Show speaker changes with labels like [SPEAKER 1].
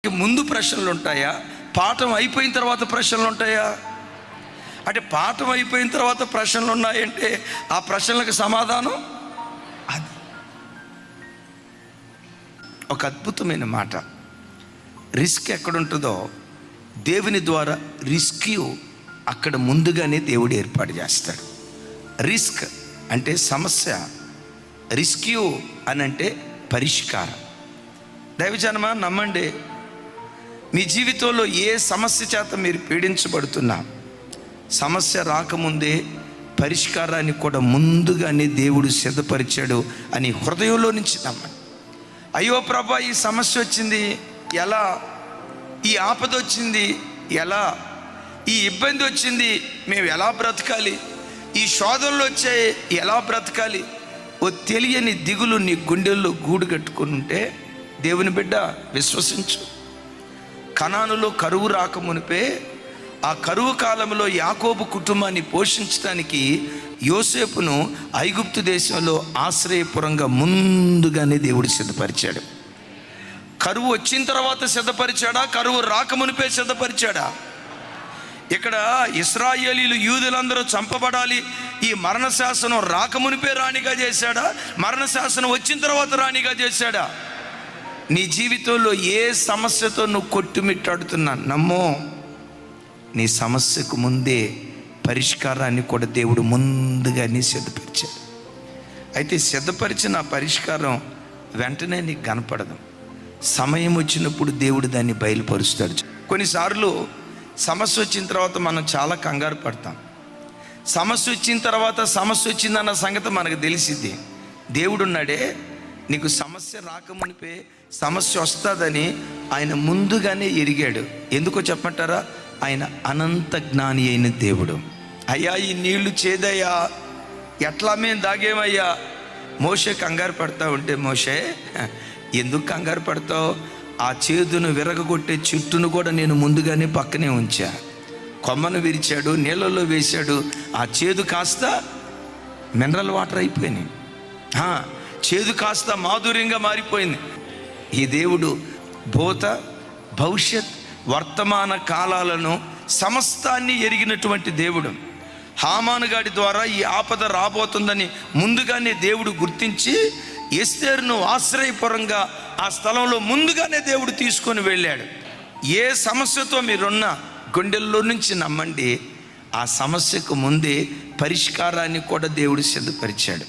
[SPEAKER 1] ముందు ప్రశ్నలు ఉంటాయా, పాఠం అయిపోయిన తర్వాత ప్రశ్నలు ఉంటాయా? అంటే పాఠం అయిపోయిన తర్వాత ప్రశ్నలు ఉన్నాయంటే ఆ ప్రశ్నలకు సమాధానం అది. ఒక అద్భుతమైన మాట. రిస్క్ ఎక్కడుంటుందో దేవుని ద్వారా రిస్క్యూ అక్కడ ముందుగానే దేవుడు ఏర్పాటు చేస్తాడు. రిస్క్ అంటే సమస్య, రిస్క్యూ అని అంటే పరిష్కారం. దైవజనమా నమ్మండి, మీ జీవితంలో ఏ సమస్య చేత మీరు పీడించబడుతున్నా సమస్య రాకముందే పరిష్కారాన్ని కూడా ముందుగానే దేవుడు సిద్ధపరిచాడు అని హృదయంలో నుంచి నమ్మండి. అయ్యో ప్రభా, ఈ సమస్య వచ్చింది ఎలా, ఈ ఆపద వచ్చింది ఎలా, ఈ ఇబ్బంది వచ్చింది మేము ఎలా బ్రతకాలి, ఈ శోధనలు వచ్చాయి ఎలా బ్రతకాలి, ఓ తెలియని దిగులు నీ గుండెల్లో గూడు కట్టుకుని ఉంటే దేవుని బిడ్డ విశ్వసించు. కనానులో కరువు రాకమునిపే ఆ కరువు కాలంలో యాకోబు కుటుంబాన్ని పోషించడానికి యోసేపును ఐగుప్తు దేశంలో ఆశ్రయపురంగా ముందుగానే దేవుడు సిద్ధపరిచాడు. కరువు వచ్చిన తర్వాత సిద్ధపరిచాడా, కరువు రాకమునిపే సిద్ధపరిచాడా? ఇక్కడ ఇశ్రాయేలీలు యూదులందరూ చంపబడాలి, ఈ మరణ శాసనం రాకమునిపే రాణిగా చేశాడా, మరణ శాసనం వచ్చిన తర్వాత రాణిగా చేశాడా? నీ జీవితంలో ఏ సమస్యతో నువ్వు కొట్టుమిట్టాడుతున్నా నమ్మో, నీ సమస్యకు ముందే పరిష్కారాన్ని కూడా దేవుడు ముందుగానే సిద్ధపరిచాడు. అయితే సిద్ధపరిచిన ఆ పరిష్కారం వెంటనే నీకు కనపడదు. సమయం వచ్చినప్పుడు దేవుడు దాన్ని బయలుపరుస్తాడు. కొన్నిసార్లు సమస్య వచ్చిన తర్వాత మనం చాలా కంగారు పడతాం. సమస్య వచ్చిన తర్వాత సమస్య వచ్చిందన్న సంగతి మనకు తెలిసింది. దేవుడు ఉన్నాడే, నీకు సమస్య రాకమునిపే సమస్య వస్తుందని ఆయన ముందుగానే ఎరిగాడు. ఎందుకో చెప్పమంటారా? ఆయన అనంత జ్ఞాని అయిన దేవుడు. అయ్యా, ఈ నీళ్లు చేదయ్యా, ఎట్లా మేము దాగేమయ్యా? మోషే కంగారు పడతా ఉంటే, మోషే ఎందుకు కంగారు పడతావు? ఆ చేదును విరగగొట్టే చెట్టును కూడా నేను ముందుగానే పక్కనే ఉంచా. కొమ్మను విరిచాడు, నీళ్ళల్లో వేశాడు, ఆ చేదు కాస్త మినరల్ వాటర్ అయిపోయినాయి, చేదు కాస్త మాధుర్యంగా మారిపోయింది. ఈ దేవుడు భూత భవిష్యత్ వర్తమాన కాలాలను సమస్తాన్ని ఎరిగినటువంటి దేవుడు. హామాను గాడి ద్వారా ఈ ఆపద రాబోతుందని ముందుగానే దేవుడు గుర్తించి ఎస్తేరును ఆశ్రయపురంగా ఆ స్థలంలో ముందుగానే దేవుడు తీసుకొని వెళ్ళాడు. ఏ సమస్యతో మీరున్న గుండెల్లో నుంచి నమ్మండి, ఆ సమస్యకు ముందే పరిష్కారాన్ని కూడా దేవుడు సిద్ధపరిచాడు.